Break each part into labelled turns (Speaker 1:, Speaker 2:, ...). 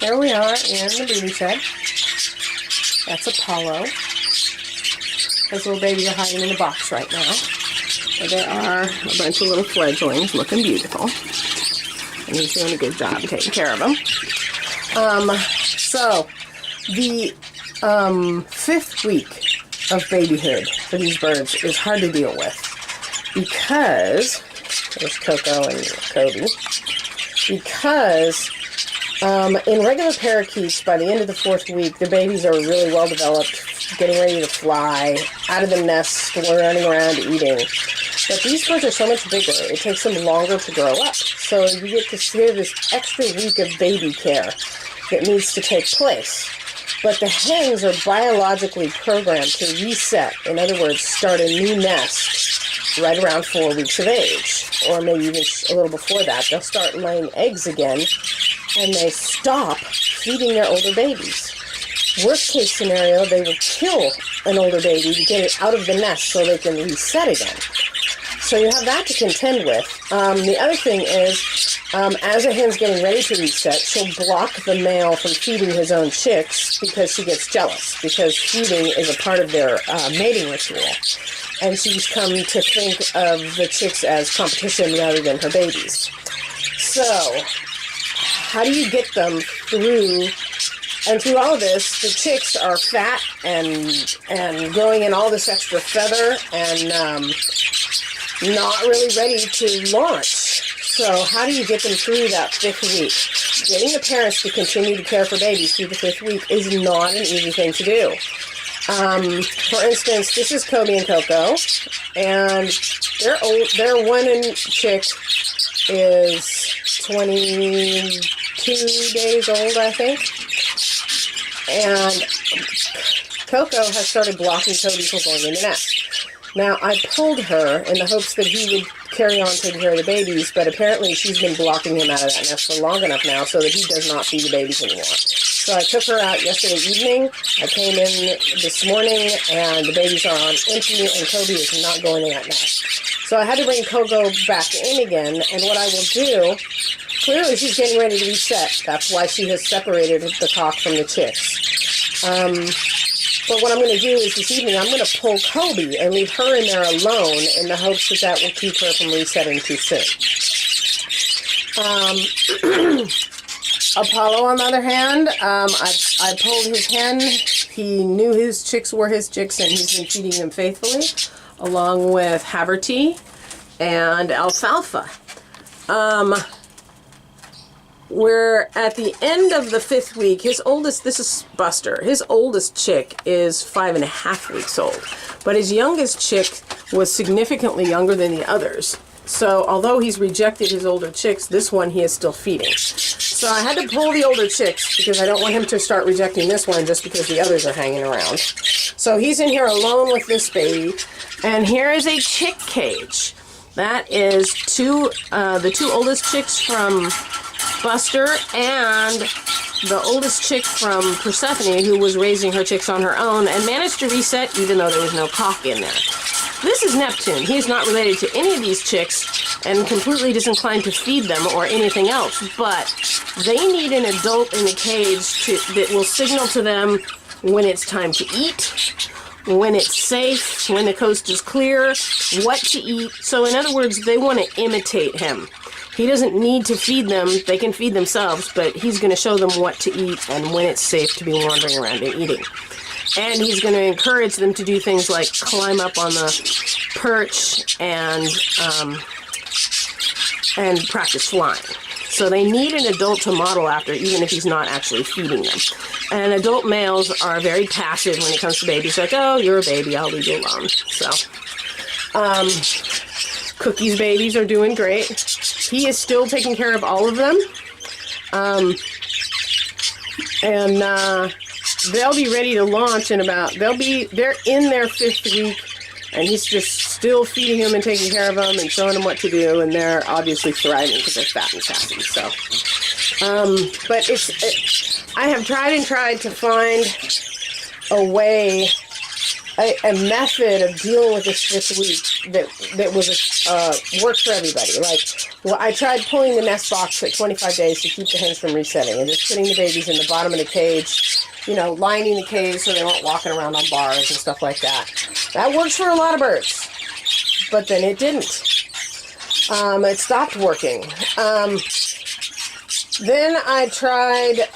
Speaker 1: here we are in the baby shed. That's Apollo. Those little babies are hiding in the box right now. And there are a bunch of little fledglings looking beautiful. And he's doing a good job taking care of them. So, the 5th week of babyhood for these birds is hard to deal with. Because, there's Coco and Kobe. Because in regular parakeets, by the end of the 4th week, the babies are really well developed, getting ready to fly, out of the nest, running around, eating. But these birds are so much bigger, it takes them longer to grow up. So you get to see this extra week of baby care that needs to take place. But the hens are biologically programmed to reset, in other words, start a new nest right around 4 weeks of age, or maybe even a little before that. They'll start laying eggs again, and they stop feeding their older babies. Worst case scenario, they will kill an older baby to get it out of the nest so they can reset again. So you have that to contend with. The other thing is, as a hen's getting ready to reset, she'll block the male from feeding his own chicks because she gets jealous, because feeding is a part of their mating ritual. And she's come to think of the chicks as competition rather than her babies. So, how do you get them through? And through all of this, the chicks are fat and growing in all this extra feather and not really ready to launch. So how do you get them through that 5th week? Getting the parents to continue to care for babies through the 5th week is not an easy thing to do. For instance, this is Kobe and Coco, and their one chick is 22 days old, I think. And Coco has started blocking Kobe from going in the nest. Now, I pulled her in the hopes that he would carry on taking care of the babies, but apparently she's been blocking him out of that nest for long enough now so that he does not feed the babies anymore. So I took her out yesterday evening. I came in this morning, and the babies are on empty, and Kobe is not going in that nest. So I had to bring Coco back in again, and what I will do, clearly she's getting ready to reset. That's why she has separated the cock from the chicks. But what I'm going to do is this evening, I'm going to pull Kobe and leave her in there alone in the hopes that that will keep her from resetting too soon. Apollo, on the other hand, I pulled his hen. He knew his chicks were his chicks, and he's been feeding them faithfully, along with Haverty and alfalfa. We're at the end of the 5th week. His oldest, this is Buster, his oldest chick is 5.5 weeks old. But his youngest chick was significantly younger than the others. So although he's rejected his older chicks, this one he is still feeding. So I had to pull the older chicks because I don't want him to start rejecting this one just because the others are hanging around. So he's in here alone with this baby. And here is a chick cage. That is the two oldest chicks from Buster and the oldest chick from Persephone, who was raising her chicks on her own and managed to reset even though there was no cock in there. This is Neptune. He's not related to any of these chicks and completely disinclined to feed them or anything else, but they need an adult in the cage that will signal to them when it's time to eat, when it's safe, when the coast is clear, what to eat. So in other words, they want to imitate him. He doesn't need to feed them. They can feed themselves, but he's going to show them what to eat and when it's safe to be wandering around and eating. And he's going to encourage them to do things like climb up on the perch and practice flying. So they need an adult to model after, even if he's not actually feeding them. And adult males are very passive when it comes to babies. Like, oh, you're a baby, I'll leave you alone. So, Cookie's babies are doing great. He is still taking care of all of them. They'll be ready to launch in about, they're in their 5th week, and he's just still feeding them and taking care of them and showing them what to do, and they're obviously thriving because they're fat and sassy, so. But I have tried to find a way a method of dealing with this 5th week that was worked for everybody. Like, well, I tried pulling the nest box at 25 days to keep the hens from resetting, and just putting the babies in the bottom of the cage, you know, lining the cage so they weren't walking around on bars and stuff like that. That works for a lot of birds, but then it didn't. It stopped working. Then I tried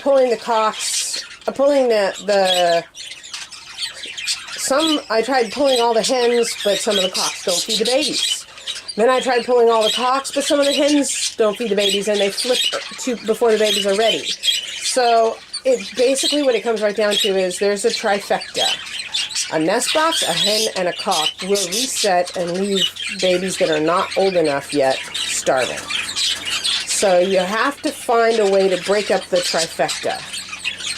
Speaker 1: pulling the cocks, I tried pulling all the hens, but some of the cocks don't feed the babies. Then I tried pulling all the cocks, but some of the hens don't feed the babies, and they flip before the babies are ready. So basically what it comes right down to is there's a trifecta. A nest box, a hen, and a cock will reset and leave babies that are not old enough yet starving. So you have to find a way to break up the trifecta.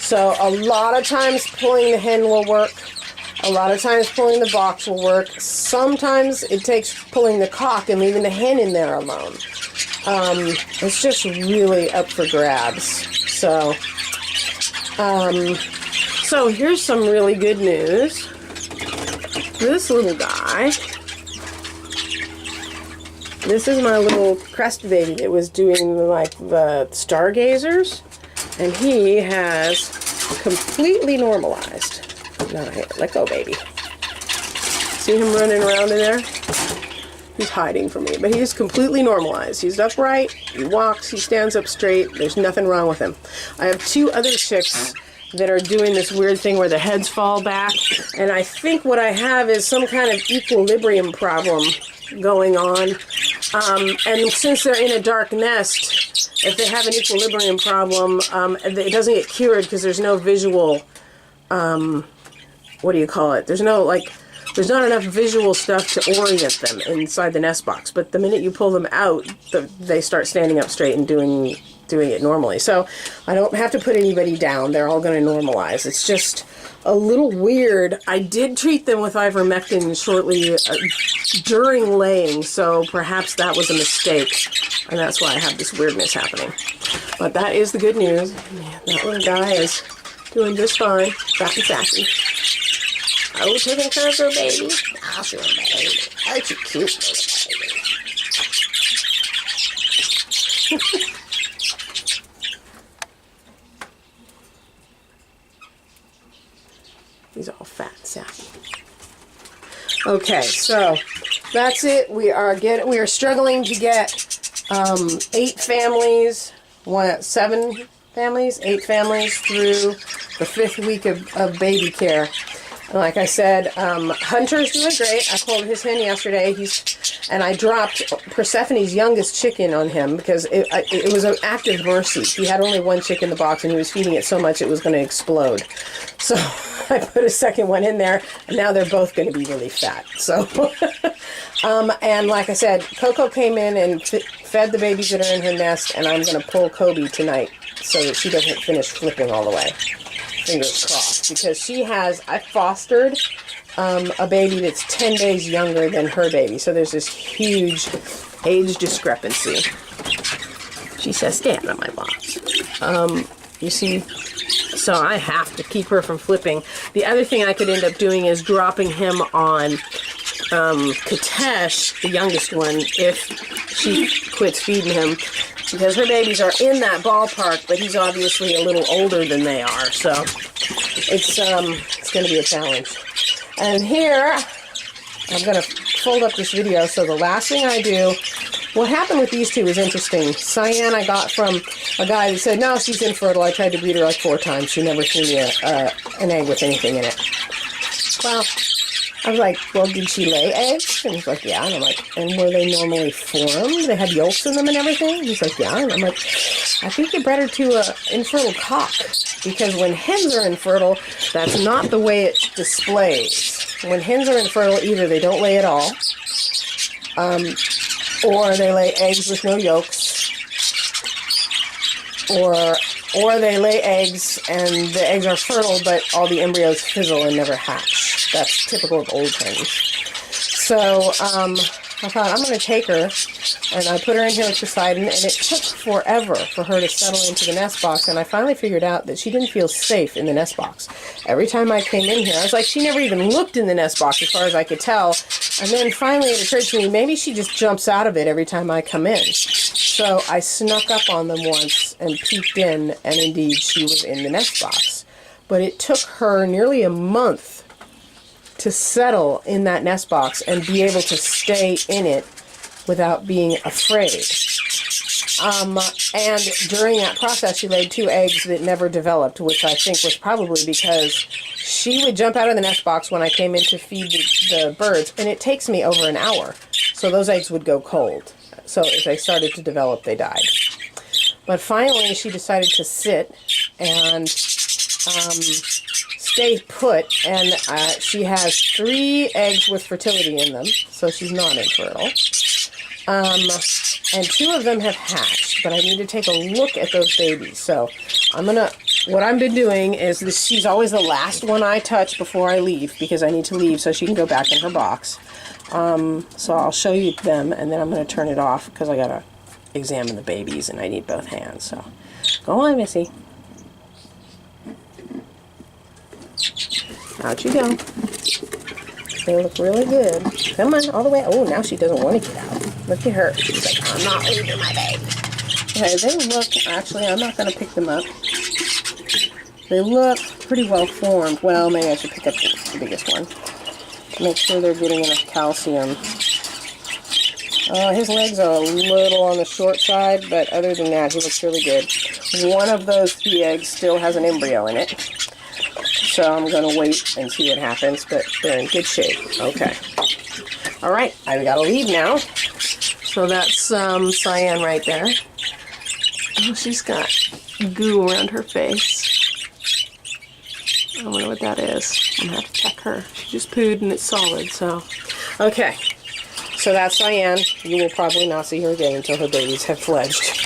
Speaker 1: So a lot of times pulling the hen will work. A lot of times pulling the box will work. Sometimes it takes pulling the cock and leaving the hen in there alone. It's just really up for grabs. So here's some really good news. This little guy, this is my little crest baby that was doing like the stargazers, and he has completely normalized. No, let go, baby. See him running around in there? He's hiding from me, but he's completely normalized. He's upright, he walks, he stands up straight. There's nothing wrong with him. I have 2 other chicks that are doing this weird thing where the heads fall back, and I think what I have is some kind of equilibrium problem going on. And since they're in a dark nest, if they have an equilibrium problem, it doesn't get cured because there's no visual, what do you call it? There's not enough visual stuff to orient them inside the nest box. But the minute you pull them out, they start standing up straight and doing it normally. So I don't have to put anybody down. They're all going to normalize. It's just a little weird. I did treat them with ivermectin shortly during laying, so perhaps that was a mistake, and that's why I have this weirdness happening. But that is the good news. Man, that little guy is doing just fine. Fat and sassy. Oh, taking care of her baby. Oh, she little baby. Oh, she cute little baby. He's all fat and sassy. Okay, so that's it. We are struggling to get 8 families, 8 families through the 5th week of baby care. And like I said, Hunter's doing great. I pulled his hen yesterday. And I dropped Persephone's youngest chicken on him because it was an act of mercy. He had only 1 chick in the box, and he was feeding it so much it was going to explode. So I put a second one in there, and now they're both going to be really fat. So, and like I said, Coco came in and fed the babies that are in her nest, and I'm going to pull Kobe tonight so that she doesn't finish flipping all the way. Fingers crossed, because I fostered a baby that's 10 days younger than her baby, so there's this huge age discrepancy. She says, stand on my box. You see, so I have to keep her from flipping. The other thing I could end up doing is dropping him on Katesh, the youngest one, if she quits feeding him, because her babies are in that ballpark, but he's obviously a little older than they are, so it's going to be a challenge. And here, I'm going to fold up this video, so the last thing I do, what happened with these 2 is interesting. Cyan I got from a guy that said, no, she's infertile. I tried to breed her like 4 times. She never threw me an egg with anything in it. Well, I was like, well, did she lay eggs? And he's like, yeah. And I'm like, and were they normally formed? They had yolks in them and everything? He's like, yeah. And I'm like, I think you're better to an infertile cock, because when hens are infertile, that's not the way it displays. When hens are infertile, either they don't lay at all, or they lay eggs with no yolks, or they lay eggs and the eggs are fertile, but all the embryos fizzle and never hatch. That's typical of old hens. So, I thought, I'm going to take her, and I put her in here with Poseidon, and it took forever for her to settle into the nest box, and I finally figured out that she didn't feel safe in the nest box. Every time I came in here, I was like, she never even looked in the nest box as far as I could tell, and then finally it occurred to me, maybe she just jumps out of it every time I come in. So I snuck up on them once and peeked in, and indeed she was in the nest box. But it took her nearly a month to settle in that nest box and be able to stay in it without being afraid. And during that process, she laid 2 eggs that never developed, which I think was probably because she would jump out of the nest box when I came in to feed the birds, and it takes me over an hour. So those eggs would go cold. So as they started to develop, they died. But finally, she decided to sit and stay put, and she has 3 eggs with fertility in them, so she's not infertile. And 2 of them have hatched, but I need to take a look at those babies. So what I've been doing is this, she's always the last one I touch before I leave, because I need to leave so she can go back in her box. So I'll show you them, and then I'm going to turn it off because I got to examine the babies and I need both hands. So go on, Missy. Out you go. They look really good. Come on, all the way. Oh, now she doesn't want to get out. Look at her. She's like, I'm not leaving my baby. Okay, they look, actually, I'm not going to pick them up. They look pretty well formed. Well, maybe I should pick up the biggest one. Make sure they're getting enough calcium. His legs are a little on the short side, but other than that, he looks really good. One of those 3 eggs still has an embryo in it. So I'm going to wait and see what happens, but they're in good shape. Okay. All right, I got to leave now. So that's Cyan right there. Oh, she's got goo around her face. I don't know what that is. I'm going to have to check her. She just pooed and it's solid, so. Okay. So that's Cyan. You will probably not see her again until her babies have fledged.